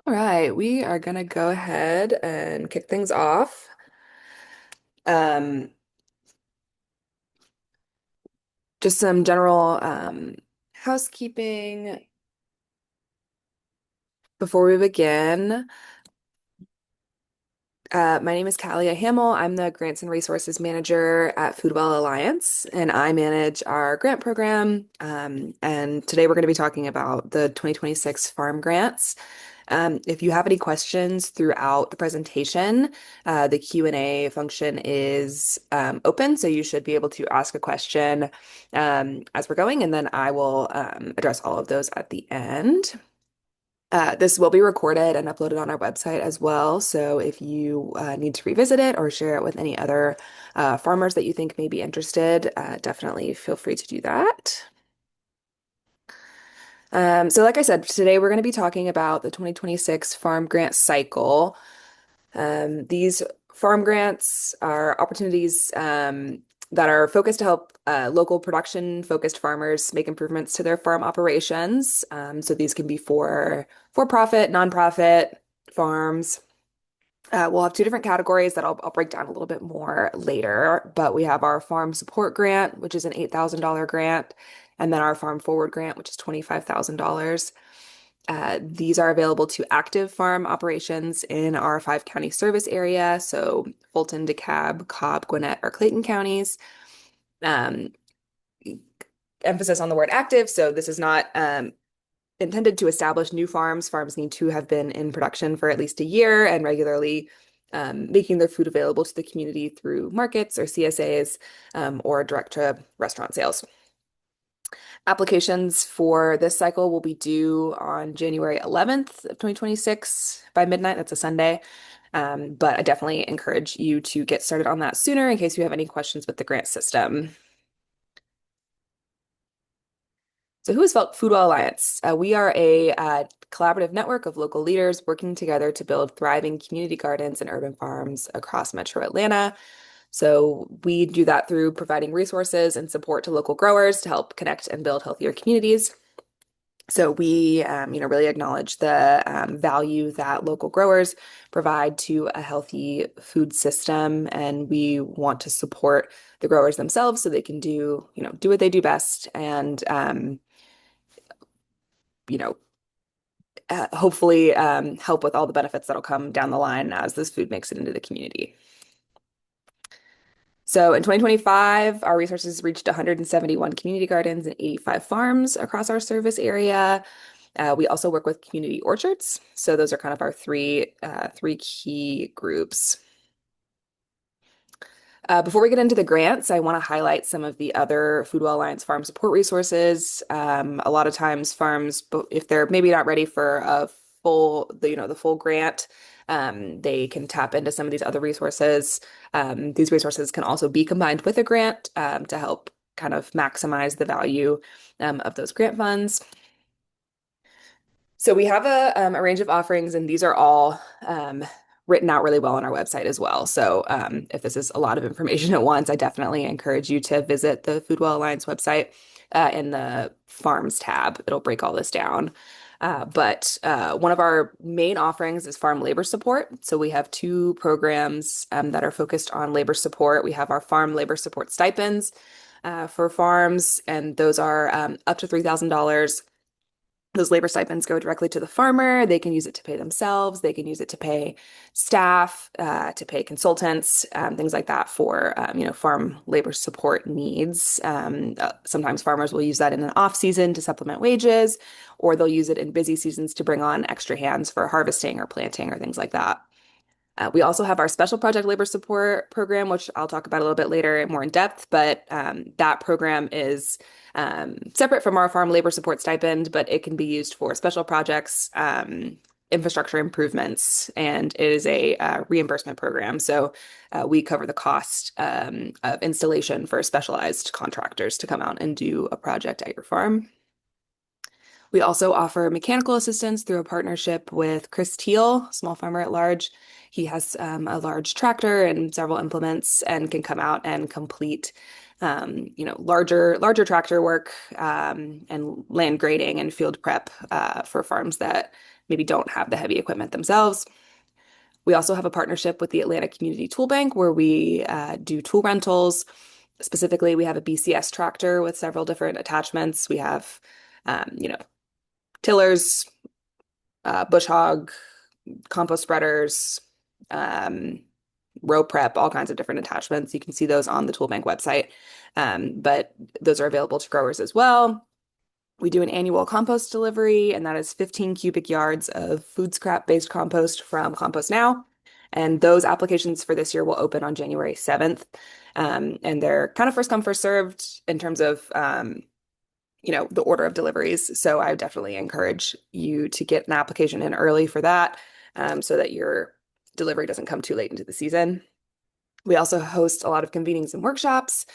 All right, we are gonna go ahead and kick things off. Um, just some general housekeeping before we begin. My name is Callie Hamill. I'm the Grants and Resources Manager at Foodwell Alliance, and I manage our grant program. And today we're going to be talking about the 2026 farm grants. If you have any questions throughout the presentation, the Q&A function is open, so you should be able to ask a question as we're going, and then I will address all of those at the end. This will be recorded and uploaded on our website as well. So if you need to revisit it or share it with any other farmers that you think may be interested, definitely feel free to do that. So like I said, today we're going to be talking about the 2026 farm grant cycle. These farm grants are opportunities that are focused to help local production-focused farmers make improvements to their farm operations. So these can be for-profit, nonprofit farms. We'll have two different categories that I'll break down a little bit more later. But we have our Farm Support Grant, which is an $8,000 grant, and then our Farm Forward Grant, which is $25,000. These are available to active farm operations in our five county service area, so Fulton, DeKalb, Cobb, Gwinnett, or Clayton counties. Um, Emphasis on the word active, so this is not intended to establish new farms. Farms need to have been in production for at least a year and regularly making their food available to the community through markets or CSAs or direct to restaurant sales. Applications for this cycle will be due on January 11th of 2026 by midnight. That's a Sunday. But I definitely encourage you to get started on that sooner in case you have any questions with the grant system. So who is Foodwell Alliance? We are a collaborative network of local leaders working together to build thriving community gardens and urban farms across Metro Atlanta. So we do that through providing resources and support to local growers to help connect and build healthier communities. So we, really acknowledge the value that local growers provide to a healthy food system, and we want to support the growers themselves so they can do what they do best, and you know, hopefully help with all the benefits that'll come down the line as this food makes it into the community. So in 2025, our resources reached 171 community gardens and 85 farms across our service area. We also work with community orchards. So those are kind of our three key groups. Before we get into the grants, I want to highlight some of the other Foodwell Alliance farm support resources. A lot of times farms, if they're maybe not ready for the full grant, they can tap into some of these other resources. These resources can also be combined with a grant to help kind of maximize the value of those grant funds. So we have a range of offerings, and these are all written out really well on our website as well. So if this is a lot of information at once, I definitely encourage you to visit the Foodwell Alliance website in the Farms tab. It'll break all this down. But one of our main offerings is farm labor support. So we have two programs that are focused on labor support. We have our farm labor support stipends for farms, and those are up to $3,000. Those labor stipends go directly to the farmer. They can use it to pay themselves. They can use it to pay staff, to pay consultants, things like that for farm labor support needs. Sometimes farmers will use that in an off season to supplement wages, or they'll use it in busy seasons to bring on extra hands for harvesting or planting or things like that. We also have our special project labor support program, which I'll talk about a little bit later more in depth, but that program is separate from our farm labor support stipend, but it can be used for special projects, infrastructure improvements, and it is a reimbursement program. So we cover the cost of installation for specialized contractors to come out and do a project at your farm. We also offer mechanical assistance through a partnership with Chris Teal, Small Farmer at Large. He has a large tractor and several implements and can come out and complete larger tractor work, and land grading and field prep for farms that maybe don't have the heavy equipment themselves. We also have a partnership with the Atlanta Community Tool Bank where we do tool rentals. Specifically, we have a BCS tractor with several different attachments. We have, you know, tillers, bush hog, compost spreaders, um, row prep, all kinds of different attachments. You can see those on the Tool Bank website, but those are available to growers as well. We do an annual compost delivery, and that is 15 cubic yards of food scrap-based compost from Compost Now. And those applications for this year will open on January 7th. And they're kind of first come, first served in terms of the order of deliveries. So I definitely encourage you to get an application in early for that, so that your delivery doesn't come too late into the season. We also host a lot of convenings and workshops.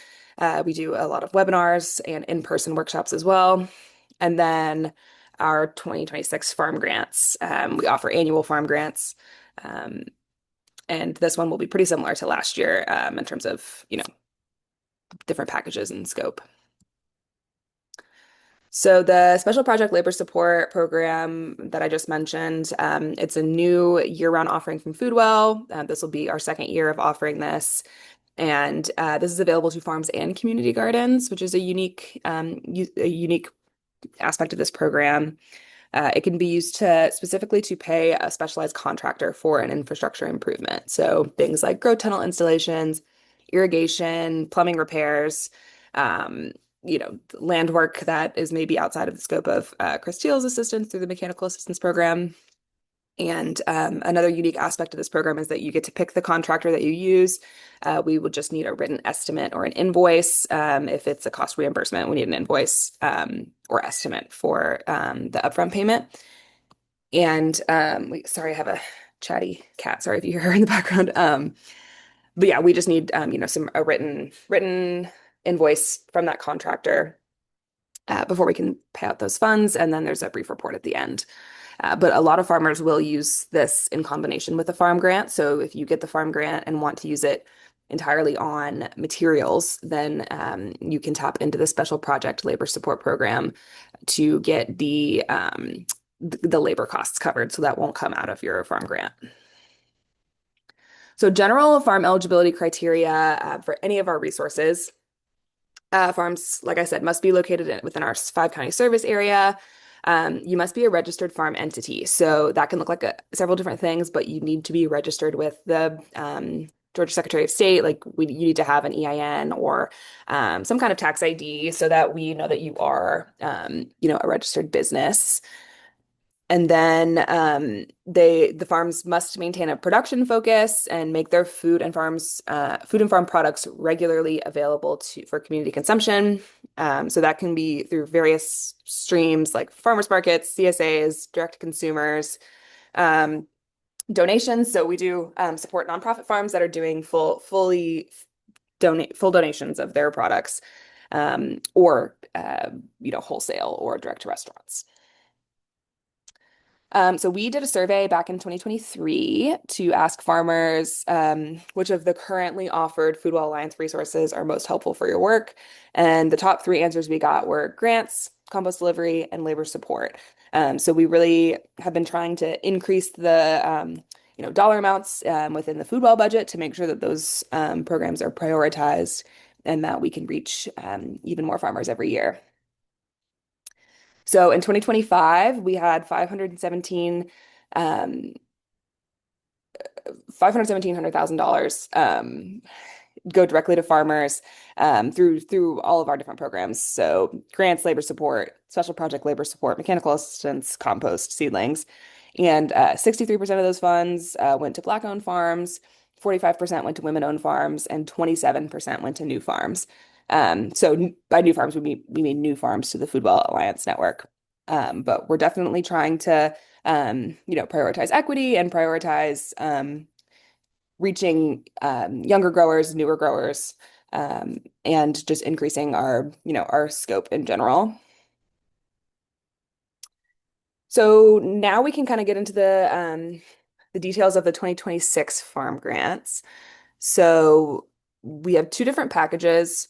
We do a lot of webinars and in-person workshops as well. And then our 2026 farm grants. We offer annual farm grants. Um, and this one will be pretty similar to last year, in terms of, different packages and scope. So the Special Project Labor Support Program that I just mentioned, it's a new year-round offering from Foodwell. This will be our second year of offering this. And this is available to farms and community gardens, which is a unique aspect of this program. It can be used specifically to pay a specialized contractor for an infrastructure improvement. So things like grow tunnel installations, irrigation, plumbing repairs, land work that is maybe outside of the scope of Chris Teal's assistance through the Mechanical Assistance Program. And another unique aspect of this program is that you get to pick the contractor that you use. We would just need a written estimate or an invoice. If it's a cost reimbursement, we need an invoice or estimate for the upfront payment. And sorry, I have a chatty cat. Sorry if you hear her in the background. But yeah, we just need a written invoice from that contractor before we can pay out those funds, and then there's a brief report at the end. But a lot of farmers will use this in combination with the farm grant. So if you get the farm grant and want to use it entirely on materials, then you can tap into the Special Project Labor Support Program to get the labor costs covered. So that won't come out of your farm grant. So general farm eligibility criteria for any of our resources. Farms, like I said, must be located within our 5-county service area. You must be a registered farm entity. So that can look like several different things, but you need to be registered with the Georgia Secretary of State. Like you need to have an EIN or some kind of tax ID so that we know that you are, a registered business. And then the farms must maintain a production focus and make their food and farm products regularly available for community consumption. So that can be through various streams like farmers markets, CSAs, direct to consumers, donations. So we do support nonprofit farms that are doing full donations of their products, or wholesale or direct to restaurants. So we did a survey back in 2023 to ask farmers which of the currently offered Foodwell Alliance resources are most helpful for your work. And the top 3 answers we got were grants, compost delivery, and labor support. So we really have been trying to increase the dollar amounts within the Foodwell budget to make sure that those programs are prioritized and that we can reach even more farmers every year. So in 2025, we had $517,000 go directly to farmers through all of our different programs. So grants, labor support, special project labor support, mechanical assistance, compost, seedlings. And 63% of those funds went to Black-owned farms, 45% went to women-owned farms, and 27% went to new farms. So by new farms, we mean new farms to the Foodwell Alliance network. But we're definitely trying to, prioritize equity and prioritize reaching younger growers, newer growers, and just increasing our scope in general. So now we can kind of get into the details of the 2026 farm grants. So we have 2 different packages.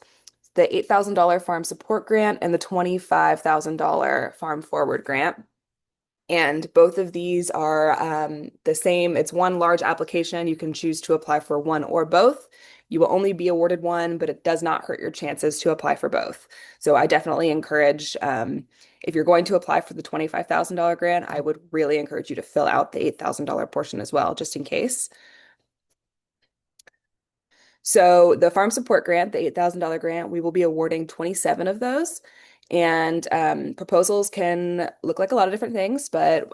the $8,000 Farm Support Grant and the $25,000 Farm Forward Grant. And both of these are the same. It's one large application. You can choose to apply for one or both. You will only be awarded one, but it does not hurt your chances to apply for both. So I definitely encourage, if you're going to apply for the $25,000 grant, I would really encourage you to fill out the $8,000 portion as well, just in case. So the Farm Support Grant, the $8,000 grant, we will be awarding 27 of those. And proposals can look like a lot of different things, but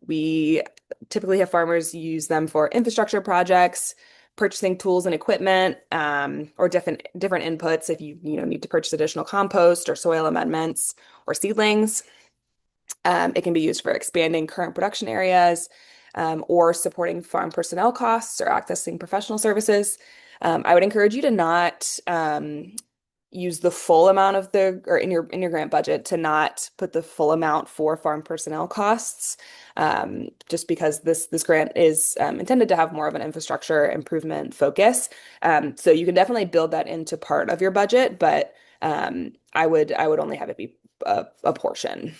we typically have farmers use them for infrastructure projects, purchasing tools and equipment, or different inputs if you need to purchase additional compost or soil amendments or seedlings. It can be used for expanding current production areas, or supporting farm personnel costs or accessing professional services. I would encourage you to not use the full amount of or in your grant budget to not put the full amount for farm personnel costs, just because this grant is intended to have more of an infrastructure improvement focus. So you can definitely build that into part of your budget, but I would only have it be a portion.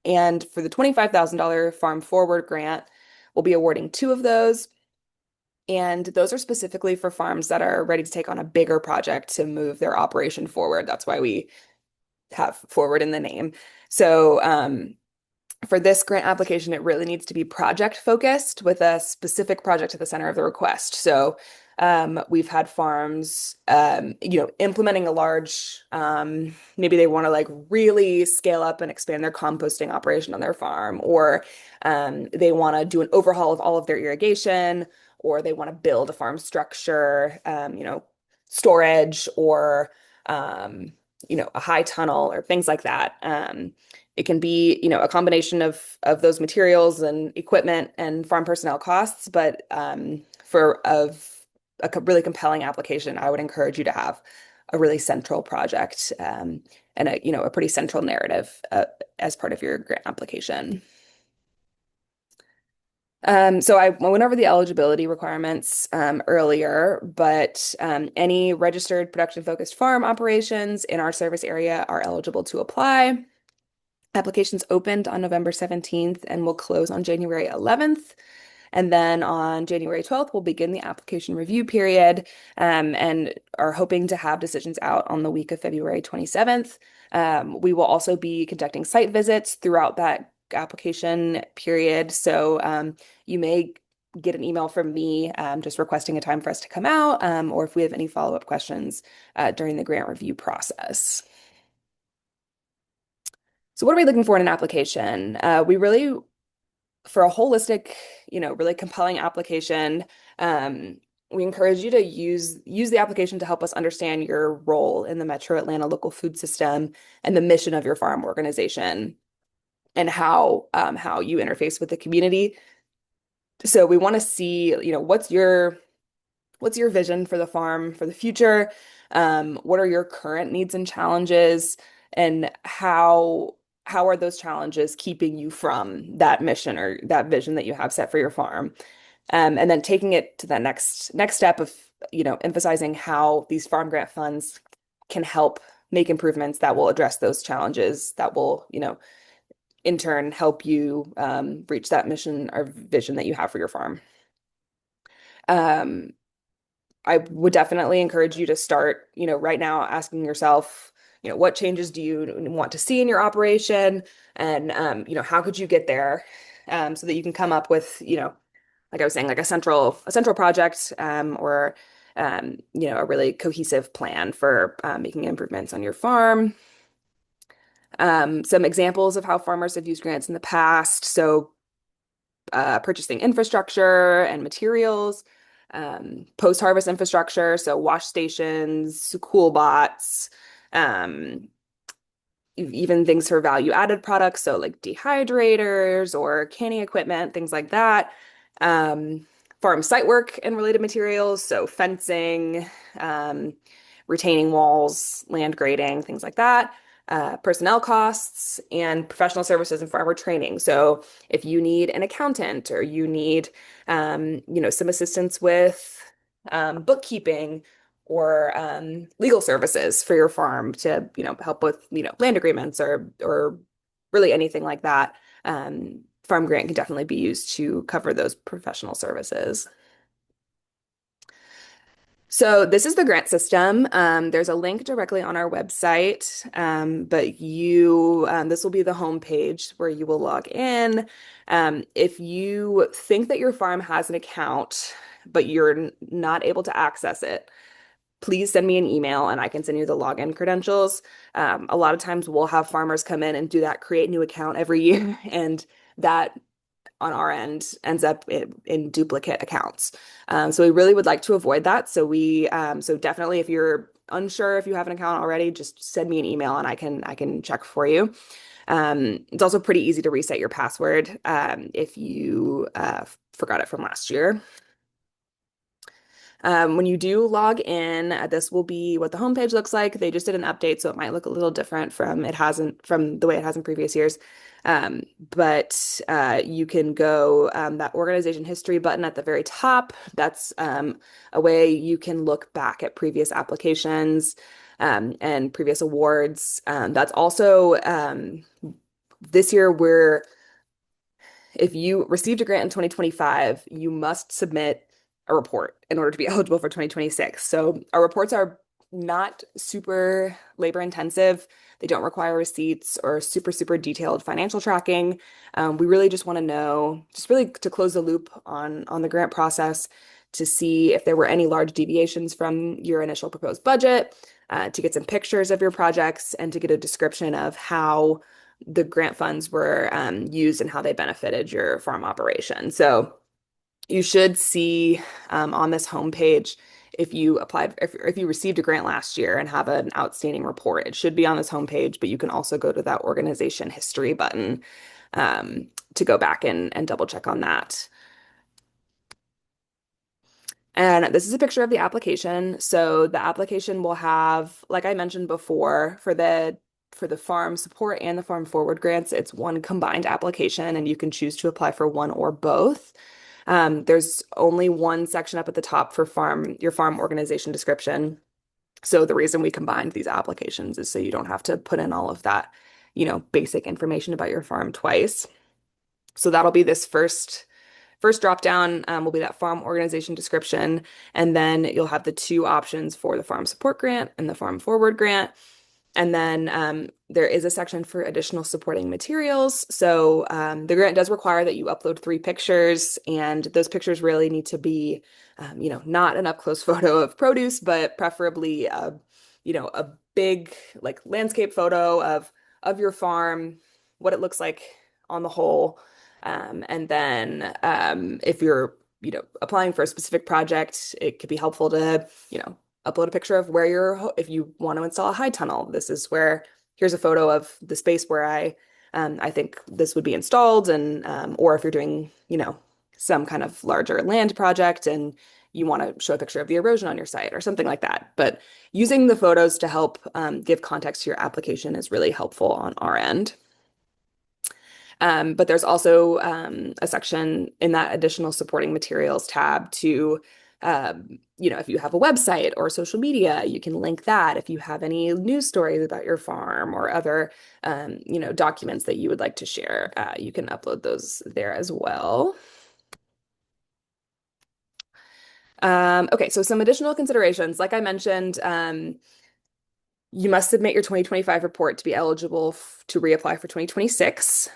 And for the $25,000 Farm Forward grant, we'll be awarding two of those. And those are specifically for farms that are ready to take on a bigger project to move their operation forward. That's why we have forward in the name. So for this grant application, it really needs to be project focused with a specific project at the center of the request. So we've had farms, implementing a large, maybe they want to like really scale up and expand their composting operation on their farm, or they want to do an overhaul of all of their irrigation, or they want to build a farm structure, storage, or a high tunnel or things like that. It can be, a combination of those materials and equipment and farm personnel costs, but for a really compelling application, I would encourage you to have a really central project, and a pretty central narrative as part of your grant application. So I went over the eligibility requirements earlier, but any registered production-focused farm operations in our service area are eligible to apply. Applications opened on November 17th and will close on January 11th. And then on January 12th, we'll begin the application review period, and are hoping to have decisions out on the week of February 27th. We will also be conducting site visits throughout that application period. So you may get an email from me just requesting a time for us to come out, or if we have any follow-up questions during the grant review process. So what are we looking for in an application? For a holistic, really compelling application, we encourage you to use the application to help us understand your role in the Metro Atlanta local food system and the mission of your farm organization, and how you interface with the community. So we want to see, what's your vision for the farm for the future? What are your current needs and challenges, and how are those challenges keeping you from that mission or that vision that you have set for your farm? And then taking it to that next step of, emphasizing how these farm grant funds can help make improvements that will address those challenges, that will, in turn help you reach that mission or vision that you have for your farm. I would definitely encourage you to start, right now asking yourself, what changes do you want to see in your operation? And, how could you get there, so that you can come up with, like I was saying, like a central project, or, a really cohesive plan for making improvements on your farm. Some examples of how farmers have used grants in the past. So purchasing infrastructure and materials, post-harvest infrastructure, so wash stations, cool bots, even things for value-added products, so like dehydrators or canning equipment, things like that. Farm site work and related materials, so fencing, retaining walls, land grading, things like that. Personnel costs and professional services and farmer training. So if you need an accountant, or you need, some assistance with bookkeeping, or legal services for your farm to, help with, land agreements or really anything like that. Farm grant can definitely be used to cover those professional services. So this is the grant system. There's a link directly on our website, but this will be the home page where you will log in. If you think that your farm has an account, but you're not able to access it, please send me an email and I can send you the login credentials. A lot of times we'll have farmers come in and do that create new account every year, and that on our end ends up in duplicate accounts. So we really would like to avoid that. So definitely if you're unsure if you have an account already, just send me an email and I can check for you. It's also pretty easy to reset your password if you forgot it from last year. When you do log in, this will be what the homepage looks like. They just did an update, so it might look a little different from the way it has in previous years. But you can go that organization history button at the very top. That's a way you can look back at previous applications and previous awards. That's also this year we're if you received a grant in 2025, you must submit a report in order to be eligible for 2026. So our reports are not super labor intensive. They don't require receipts or super detailed financial tracking. We really just want to know, just really to close the loop on the grant process, to see if there were any large deviations from your initial proposed budget, to get some pictures of your projects, and to get a description of how the grant funds were used and how they benefited your farm operation. So you should see on this homepage if you received a grant last year and have an outstanding report, it should be on this homepage, but you can also go to that organization history button to go back and double check on that. And this is a picture of the application. So the application will have, like I mentioned before, for the farm support and the farm forward grants, it's one combined application, and you can choose to apply for one or both. There's only one section up at the top for your farm organization description. So the reason we combined these applications is so you don't have to put in all of that, basic information about your farm twice. So that'll be this first drop down will be that farm organization description, and then you'll have the two options for the farm support grant and the farm forward grant. And then there is a section for additional supporting materials. So the grant does require that you upload 3 pictures, and those pictures really need to be, not an up close photo of produce, but preferably, a big like landscape photo of your farm, what it looks like on the whole. And then if you're, applying for a specific project, it could be helpful to, upload a picture of where if you want to install a high tunnel. Here's a photo of the space where I think this would be installed, and or if you're doing, some kind of larger land project and you want to show a picture of the erosion on your site or something like that. But using the photos to help give context to your application is really helpful on our end. But there's also a section in that additional supporting materials tab to, if you have a website or social media, you can link that. If you have any news stories about your farm or other, documents that you would like to share, you can upload those there as well. Okay, so some additional considerations. Like I mentioned, you must submit your 2025 report to be eligible to reapply for 2026.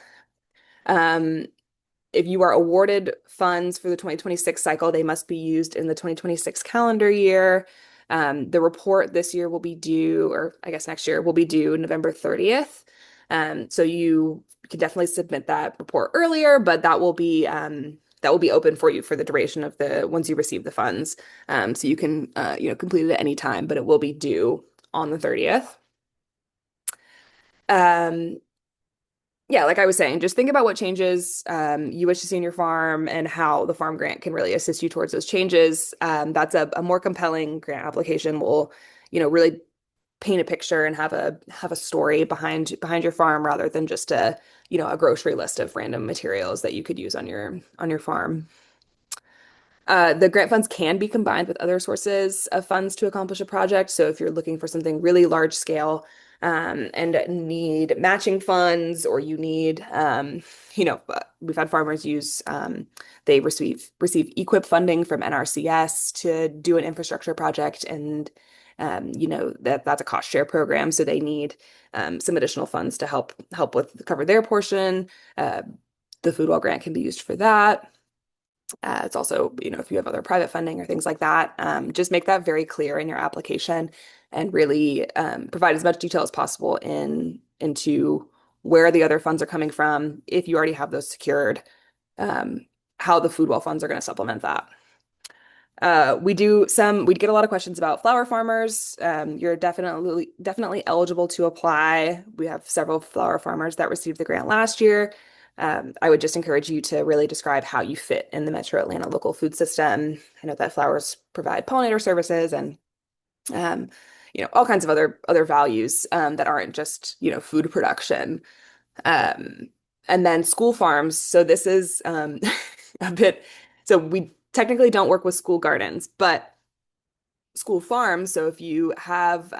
If you are awarded funds for the 2026 cycle, they must be used in the 2026 calendar year. The report this year will be due, or I guess next year will be due November 30th. So you can definitely submit that report earlier, but that will be open for you for the duration of once you receive the funds. So you can complete it at any time, but it will be due on the 30th. Yeah, like I was saying, just think about what changes you wish to see in your farm and how the farm grant can really assist you towards those changes. That's a more compelling grant application will, really paint a picture and have a story behind your farm rather than just a grocery list of random materials that you could use on your farm. The grant funds can be combined with other sources of funds to accomplish a project. So if you're looking for something really large scale, and need matching funds, or you need, we've had farmers use, they receive EQIP funding from NRCS to do an infrastructure project, and that's a cost share program, so they need some additional funds to help with cover their portion. Uh, the food well grant can be used for that. It's also, if you have other private funding or things like that, just make that very clear in your application, and really provide as much detail as possible into where the other funds are coming from, if you already have those secured, um, how the food well funds are going to supplement that. We get a lot of questions about flower farmers. You're definitely eligible to apply. We have several flower farmers that received the grant last year. I would just encourage you to really describe how you fit in the Metro Atlanta local food system. I know that flowers provide pollinator services, and um, all kinds of other values, that aren't just, food production. Um, and then school farms. So this is, a bit, so we technically don't work with school gardens, but school farms. So if you have,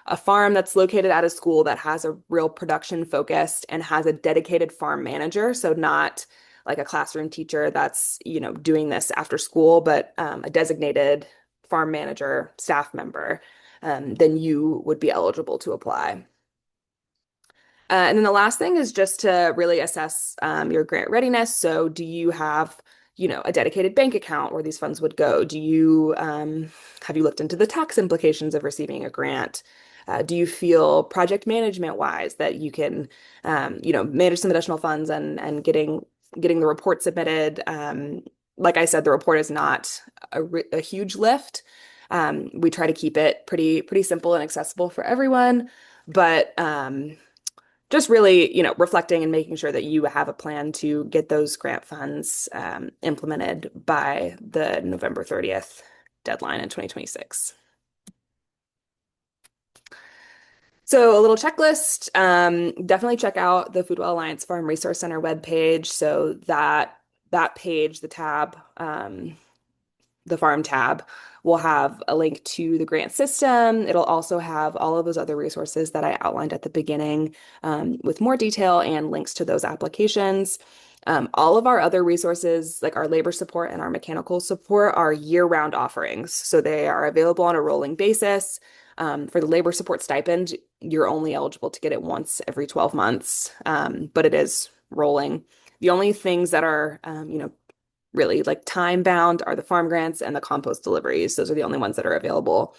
a farm that's located at a school that has a real production focus and has a dedicated farm manager, so not like a classroom teacher that's, doing this after school, but a designated farm manager staff member, then you would be eligible to apply. And then the last thing is just to really assess, your grant readiness. So, do you have, a dedicated bank account where these funds would go? Have you looked into the tax implications of receiving a grant? Do you feel project management wise that you can, manage some additional funds, and getting the report submitted? Like I said, the report is not a huge lift. We try to keep it pretty simple and accessible for everyone, but just really, reflecting and making sure that you have a plan to get those grant funds, implemented by the November 30th deadline in 2026. So a little checklist. Definitely check out the Foodwell Alliance Farm Resource Center webpage. So that page, the farm tab, will have a link to the grant system. It'll also have all of those other resources that I outlined at the beginning, with more detail and links to those applications. All of our other resources, like our labor support and our mechanical support, are year-round offerings. So they are available on a rolling basis. For the labor support stipend, you're only eligible to get it once every 12 months, but it is rolling. The only things that are, really like time bound are the farm grants and the compost deliveries. Those are the only ones that are available,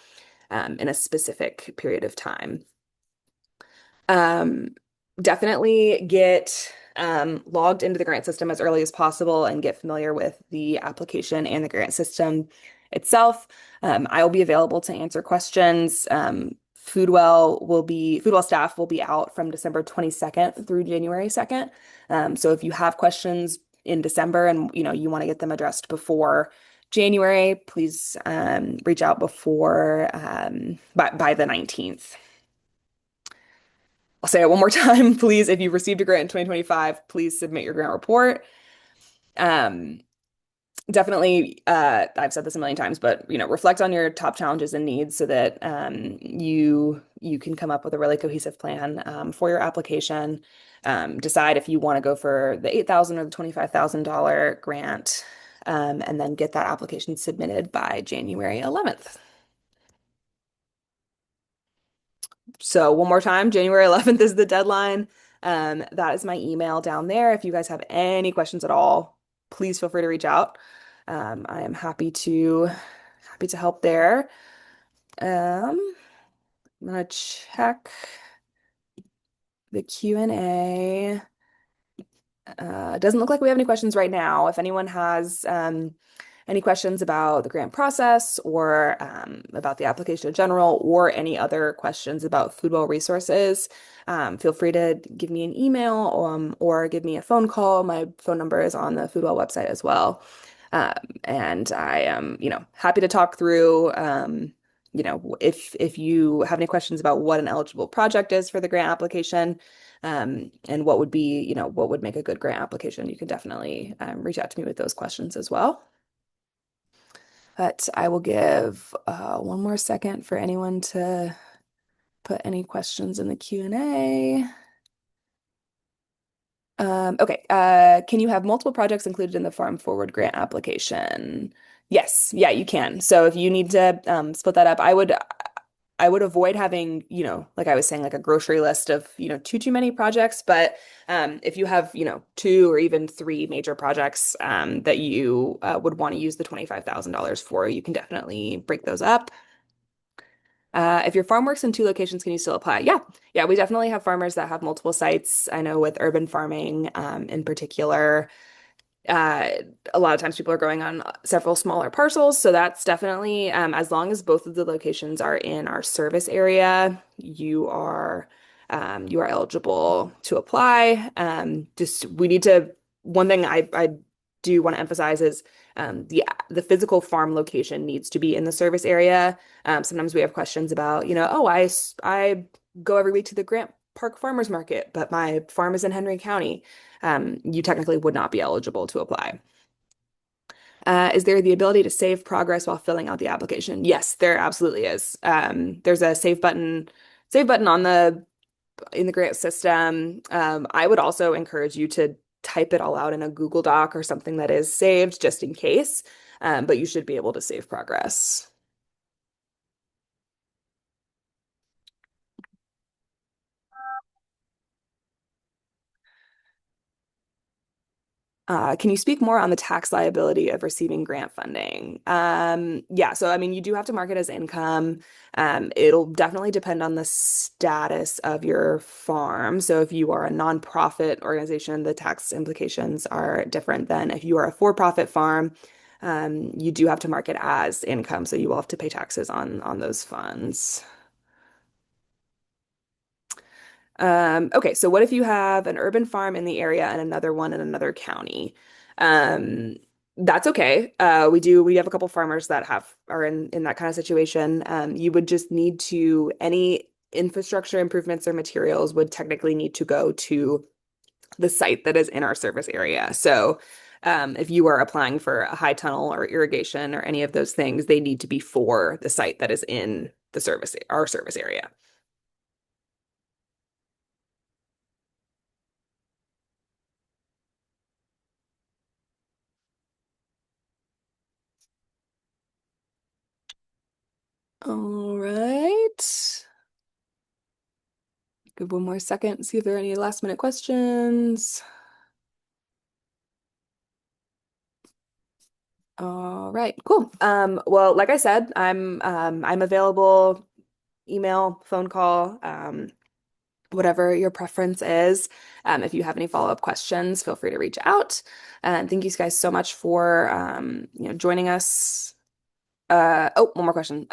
in a specific period of time. Um, Definitely get, logged into the grant system as early as possible and get familiar with the application and the grant system itself. I will be available to answer questions. Foodwell staff will be out from December 22nd through January 2nd. So if you have questions in December, and you want to get them addressed before January, please, reach out before, by the 19th. I'll say it one more time, please. If you've received a grant in 2025, please submit your grant report. Um, Definitely, I've said this a million times, but reflect on your top challenges and needs, so that, you can come up with a really cohesive plan, for your application. Decide if you want to go for the $8,000 or the $25,000 grant, and then get that application submitted by January 11th. So one more time, January 11th is the deadline. That is my email down there. If you guys have any questions at all, please feel free to reach out. I am happy to help there. I'm gonna check the Q&A. It doesn't look like we have any questions right now. If anyone has, any questions about the grant process, or, about the application in general, or any other questions about Foodwell resources, feel free to give me an email, or give me a phone call. My phone number is on the Foodwell website as well. Um, and I am, happy to talk through, if you have any questions about what an eligible project is for the grant application, and what would make a good grant application, you can definitely, reach out to me with those questions as well. But I will give one more second for anyone to put any questions in the Q&A. Okay. Can you have multiple projects included in the Farm Forward grant application? Yes. Yeah, you can. So if you need to split that up, I would avoid having, like I was saying, like a grocery list of, too many projects. But if you have, two or even three major projects that you would want to use the $25,000 for, you can definitely break those up. If your farm works in two locations, can you still apply? Yeah. Yeah, we definitely have farmers that have multiple sites. I know with urban farming, in particular, uh, a lot of times people are growing on several smaller parcels. So that's definitely, as long as both of the locations are in our service area, you are eligible to apply. Just we need to, one thing I do want to emphasize is the physical farm location needs to be in the service area. Sometimes we have questions about, oh, I go every week to the Grant Park Farmers Market, but my farm is in Henry County. You technically would not be eligible to apply. Is there the ability to save progress while filling out the application? Yes, there absolutely is. There's a save button on the in the grant system. I would also encourage you to type it all out in a Google Doc or something that is saved just in case. But you should be able to save progress. Can you speak more on the tax liability of receiving grant funding? Yeah, so I mean, you do have to mark it as income. It'll definitely depend on the status of your farm. So if you are a nonprofit organization, the tax implications are different than if you are a for-profit farm. You do have to mark it as income, so you will have to pay taxes on those funds. Okay, so what if you have an urban farm in the area and another one in another county? Um, that's okay. We have a couple farmers that are in that kind of situation. You would just need to any infrastructure improvements or materials would technically need to go to the site that is in our service area. So if you are applying for a high tunnel or irrigation or any of those things, they need to be for the site that is in our service area. All right. Give one more second, see if there are any last minute questions. All right, cool. Well, like I said, I'm available, email, phone call, whatever your preference is. If you have any follow-up questions, feel free to reach out. And thank you guys so much for joining us. Oh, one more question.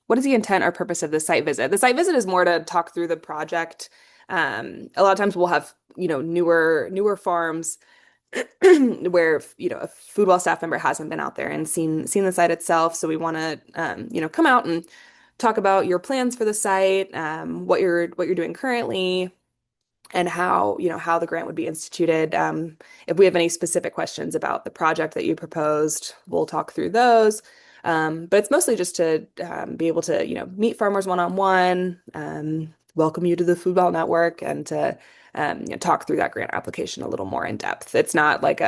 What is the intent or purpose of the site visit? The site visit is more to talk through the project. A lot of times we'll have, newer farms where, a food well staff member hasn't been out there and seen the site itself. So we want to, come out and talk about your plans for the site, what you're doing currently, and how the grant would be instituted. If we have any specific questions about the project that you proposed, we'll talk through those. But it's mostly just to be able to, meet farmers one-on-one, welcome you to the Food Well Network, and to talk through that grant application a little more in depth. It's not like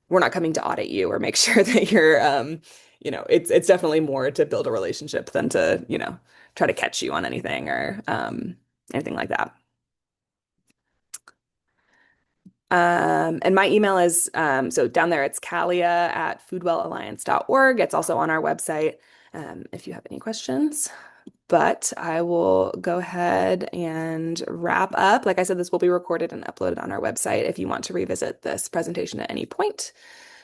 we're not coming to audit you or make sure that you're, it's definitely more to build a relationship than to, try to catch you on anything or anything like that. And my email is so down there it's kalia@foodwellalliance.org. It's also on our website if you have any questions. But I will go ahead and wrap up. Like I said, this will be recorded and uploaded on our website if you want to revisit this presentation at any point.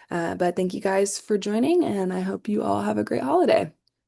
But thank you guys for joining, and I hope you all have a great holiday.